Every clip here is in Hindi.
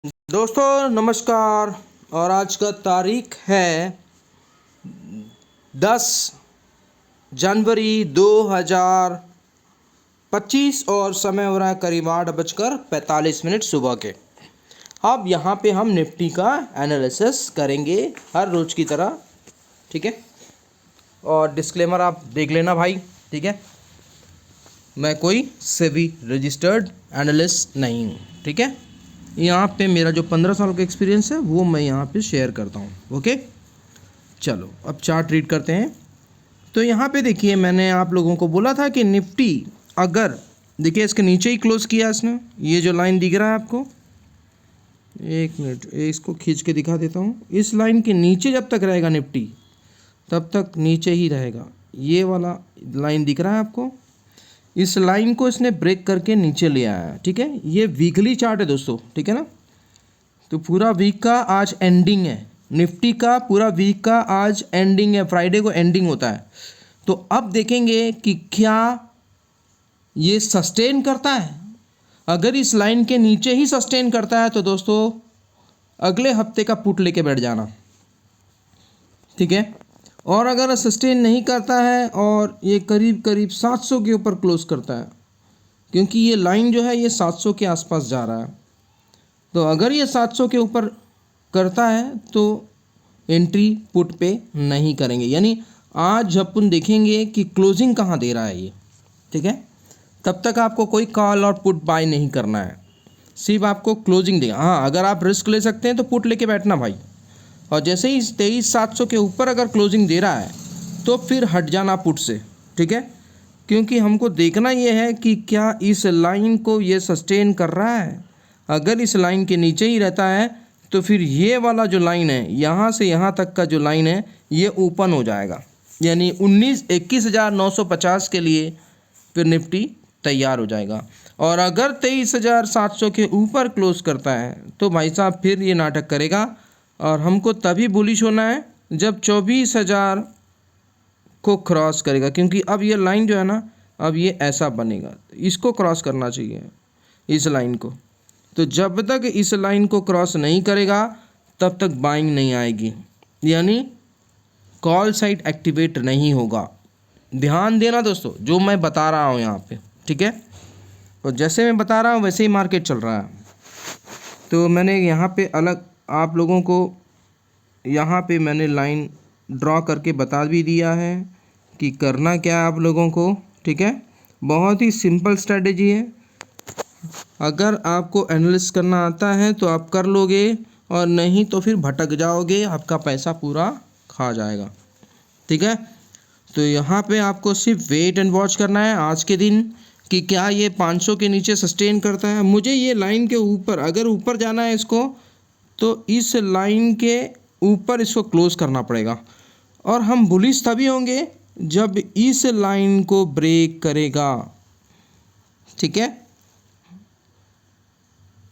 दोस्तों नमस्कार। और आज का तारीख है 10 जनवरी 2025 और समय हो रहा है करीब 8:45 सुबह के। अब यहाँ पे हम निफ्टी का एनालिसिस करेंगे हर रोज़ की तरह, ठीक है। और डिस्क्लेमर आप देख लेना भाई, ठीक है। मैं कोई सेबी रजिस्टर्ड एनालिस्ट नहीं हूँ, ठीक है। यहाँ पे मेरा जो 15 साल का एक्सपीरियंस है वो मैं यहाँ पे शेयर करता हूँ, ओके। चलो अब चार्ट रीड करते हैं। तो यहाँ पे देखिए, मैंने आप लोगों को बोला था कि निफ्टी अगर देखिए इसके नीचे ही क्लोज किया इसने, ये जो लाइन दिख रहा है आपको, एक मिनट इसको खींच के दिखा देता हूँ। इस लाइन के नीचे जब तक रहेगा निफ्टी तब तक नीचे ही रहेगा। ये वाला लाइन दिख रहा है आपको, इस लाइन को इसने ब्रेक करके नीचे ले आया है, ठीक है। ये वीकली चार्ट है दोस्तों, ठीक है ना। तो पूरा वीक का आज एंडिंग है, निफ्टी का पूरा वीक का आज एंडिंग है, फ्राइडे को एंडिंग होता है। तो अब देखेंगे कि क्या ये सस्टेन करता है। अगर इस लाइन के नीचे ही सस्टेन करता है तो दोस्तों अगले हफ्ते का पुट लेके बैठ जाना, ठीक है। और अगर सस्टेन नहीं करता है और ये करीब करीब 700 के ऊपर क्लोज करता है, क्योंकि ये लाइन जो है ये 700 के आसपास जा रहा है, तो अगर ये 700 के ऊपर करता है तो एंट्री पुट पे नहीं करेंगे। यानी आज अपन देखेंगे कि क्लोजिंग कहाँ दे रहा है ये, ठीक है। तब तक आपको कोई कॉल और पुट बाय नहीं करना है, सिर्फ आपको क्लोजिंग देगा। हाँ, अगर आप रिस्क ले सकते हैं तो पुट लेके बैठना भाई। और जैसे ही 23,700 के ऊपर अगर क्लोजिंग दे रहा है तो फिर हट जाना पुट से, ठीक है। क्योंकि हमको देखना ये है कि क्या इस लाइन को ये सस्टेन कर रहा है। अगर इस लाइन के नीचे ही रहता है तो फिर ये वाला जो लाइन है, यहाँ से यहाँ तक का जो लाइन है ये ओपन हो जाएगा, यानी 21,950 के लिए फिर निफ्टी तैयार हो जाएगा। और अगर 23,700 के ऊपर क्लोज करता है तो भाई साहब फिर ये नाटक करेगा। और हमको तभी बुलिश होना है जब 24,000 को क्रॉस करेगा, क्योंकि अब ये लाइन जो है ना, अब ये ऐसा बनेगा, इसको क्रॉस करना चाहिए इस लाइन को। तो जब तक इस लाइन को क्रॉस नहीं करेगा तब तक बाइंग नहीं आएगी, यानी कॉल साइड एक्टिवेट नहीं होगा। ध्यान देना दोस्तों जो मैं बता रहा हूँ यहाँ पे, ठीक है। और जैसे मैं बता रहा हूँ वैसे ही मार्केट चल रहा है। तो मैंने यहाँ पे अलग आप लोगों को यहाँ पे मैंने लाइन ड्रॉ करके बता भी दिया है कि करना क्या है आप लोगों को, ठीक है। बहुत ही सिंपल स्ट्रेटेजी है। अगर आपको एनालिसिस करना आता है तो आप कर लोगे, और नहीं तो फिर भटक जाओगे, आपका पैसा पूरा खा जाएगा, ठीक है। तो यहाँ पे आपको सिर्फ वेट एंड वॉच करना है आज के दिन कि क्या ये 500 के नीचे सस्टेन करता है। मुझे ये लाइन के ऊपर अगर ऊपर जाना है इसको, तो इस लाइन के ऊपर इसको क्लोज करना पड़ेगा। और हम बुलिश तभी होंगे जब इस लाइन को ब्रेक करेगा, ठीक है।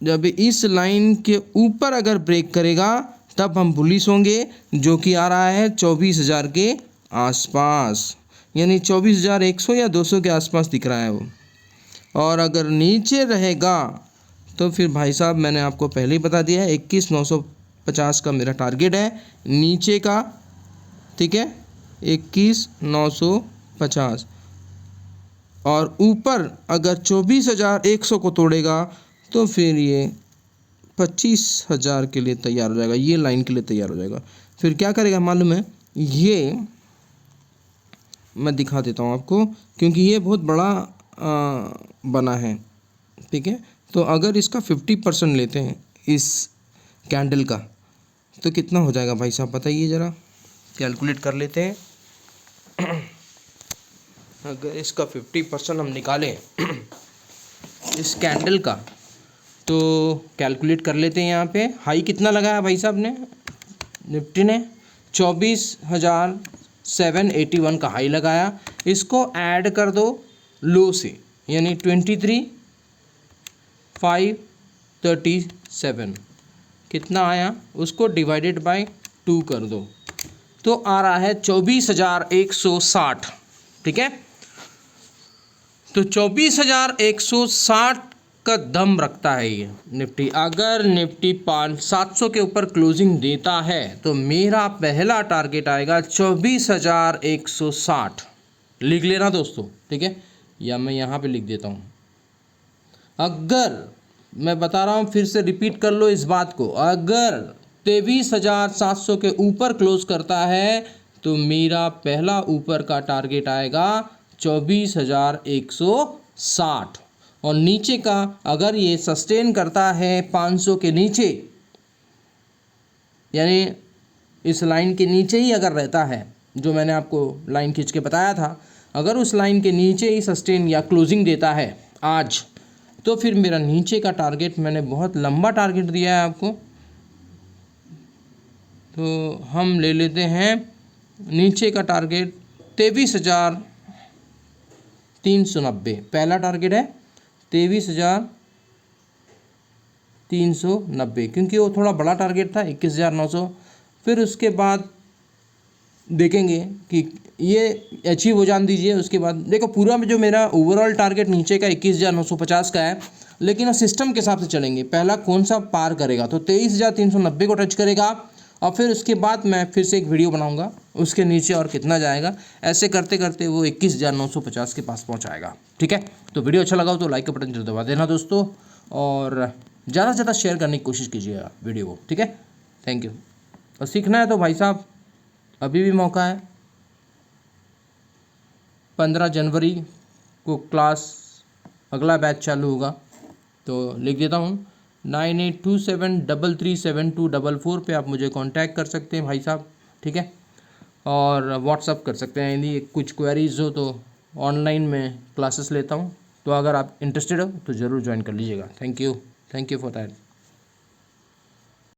जब इस लाइन के ऊपर अगर ब्रेक करेगा तब हम बुलिश होंगे, जो कि आ रहा है 24,000 के आसपास, यानी 24,100 या 200 के आसपास दिख रहा है वो। और अगर नीचे रहेगा तो फिर भाई साहब मैंने आपको पहले ही बता दिया है 21,950 का मेरा टारगेट है नीचे का, ठीक है। 21,950 और ऊपर अगर 24,100 को तोड़ेगा तो फिर ये 25,000 के लिए तैयार हो जाएगा, ये लाइन के लिए तैयार हो जाएगा। फिर क्या करेगा मालूम है, ये मैं दिखा देता हूँ आपको, क्योंकि ये बहुत बड़ा बना है, ठीक है। तो अगर इसका 50% लेते हैं इस कैंडल का तो कितना हो जाएगा भाई साहब बताइए ज़रा, कैलकुलेट कर लेते हैं। अगर इसका 50% हम निकालें इस कैंडल का तो कैलकुलेट कर लेते हैं। यहाँ पे हाई कितना लगाया भाई साहब ने, निफ्टी ने 24,781 का हाई लगाया। इसको ऐड कर दो लो से, यानी 23,537 कितना आया, उसको डिवाइडेड बाय 2 कर दो तो आ रहा है 24,160, ठीक है। तो 24,160 का दम रखता है ये निफ्टी। अगर निफ्टी 700 के ऊपर क्लोजिंग देता है तो मेरा पहला टारगेट आएगा 24,160। लिख लेना दोस्तों, ठीक है, या मैं यहाँ पे लिख देता हूँ। अगर मैं बता रहा हूँ, फिर से रिपीट कर लो इस बात को, अगर 23,700 के ऊपर क्लोज करता है तो मेरा पहला ऊपर का टारगेट आएगा 24,160, और नीचे का अगर ये सस्टेन करता है 500 के नीचे, यानी इस लाइन के नीचे ही अगर रहता है, जो मैंने आपको लाइन खींच के बताया था, अगर उस लाइन के नीचे ही सस्टेन या क्लोजिंग देता है आज, तो फिर मेरा नीचे का टारगेट, मैंने बहुत लंबा टारगेट दिया है आपको, तो हम ले लेते हैं नीचे का टारगेट 23,390। पहला टारगेट है 23,390, क्योंकि वो थोड़ा बड़ा टारगेट था 21,900। फिर उसके बाद देखेंगे कि ये अचीव हो जान दीजिए। उसके बाद देखो, पूरा में जो मेरा ओवरऑल टारगेट नीचे का 21,950 का है, लेकिन सिस्टम के हिसाब से चलेंगे। पहला कौन सा पार करेगा, तो 23,390 को टच करेगा, और फिर उसके बाद मैं फिर से एक वीडियो बनाऊंगा उसके नीचे और कितना जाएगा। ऐसे करते करते वो 21,950 के पास पहुंचाएगा। ठीक है, तो वीडियो अच्छा लगा हो तो लाइक का बटन जरूर दबा देना दोस्तों, और ज़्यादा से ज़्यादा शेयर करने की कोशिश कीजिएगा वीडियो को। ठीक है, थैंक यू। और सीखना है तो भाई साहब अभी भी मौका है। 15 जनवरी को क्लास अगला बैच चालू होगा, तो लिख देता हूँ 9827337244 पे आप मुझे कांटेक्ट कर सकते हैं भाई साहब। ठीक है, और व्हाट्सअप कर सकते हैं। यदि कुछ क्वेरीज हो तो ऑनलाइन में क्लासेस लेता हूँ, तो अगर आप इंटरेस्टेड हो तो ज़रूर ज्वाइन कर लीजिएगा। Thank you for that.